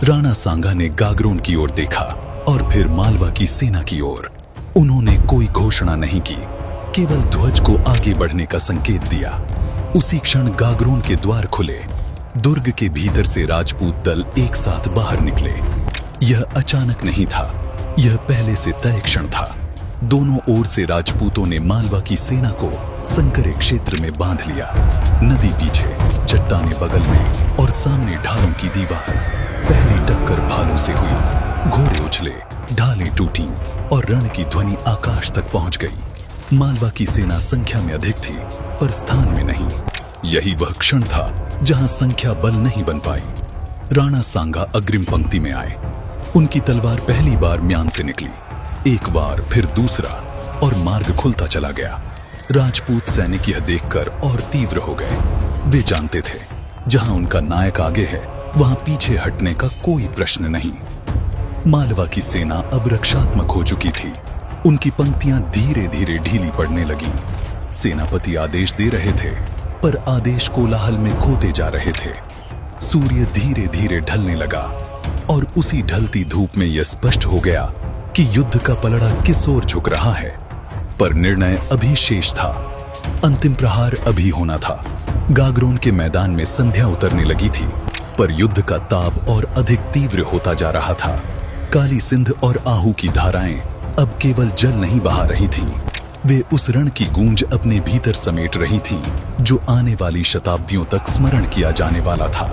राणा सांगा ने गागरोन की ओर देखा और फिर मालवा की सेना की ओर। उन्होंने कोई घोषणा नहीं की, केवल ध्वज को आगे बढ़ने का संकेत दिया। उसी क्षण गागरोन के द्वार खुले। दुर्ग के भीतर से राजपूत दल एक साथ बाहर निकले। यह अचानक नहीं था, यह पहले से तय क्षण था। दोनों ओर से राजपूतों ने मालवा की सेना को संकरे क्षेत्र में बांध लिया। नदी पीछे, चट्टाने बगल में और सामने ढालों की दीवार। पहली टक्कर भालों से हुई। घोड़े उछले, ढालें टूटी और रण की ध्वनि आकाश तक पहुंच गई। मालवा की सेना संख्या में अधिक थी, पर स्थान में नहीं। यही वह क्षण था जहां संख्या बल नहीं बन पाई। राणा सांगा अग्रिम पंक्ति में आए। उनकी तलवार पहली बार म्यान से निकली, एक बार फिर दूसरा, और मार्ग खुलता चला गया। राजपूत सैनिक यह देखकर और तीव्र हो गए। वे जानते थे, जहां उनका नायक आगे है, वहां पीछे हटने का कोई प्रश्न नहीं। मालवा की सेना अब रक्षात्मक हो चुकी थी। उनकी पंक्तियां धीरे धीरे ढीली पड़ने लगीं। सेनापति आदेश दे रहे थे, पर आदेश कोलाहल में खोते जा रहे थे। सूर्य धीरे धीरे ढलने लगा और उसी ढलती धूप में यह स्पष्ट हो गया कि युद्ध का पलड़ा किस ओर झुक रहा है। पर निर्णय अभी शेष था। अंतिम प्रहार अभी होना था। गागरोन के मैदान में संध्या उतरने लगी थी, पर युद्ध का ताप और अधिक तीव्र होता जा रहा था। काली सिंध और आहू की धाराएं अब केवल जल नहीं बहा रही थीं, वे उस रण की गूंज अपने भीतर समेट रही थीं, जो आने वाली शताब्दियों तक स्मरण किया जाने वाला था।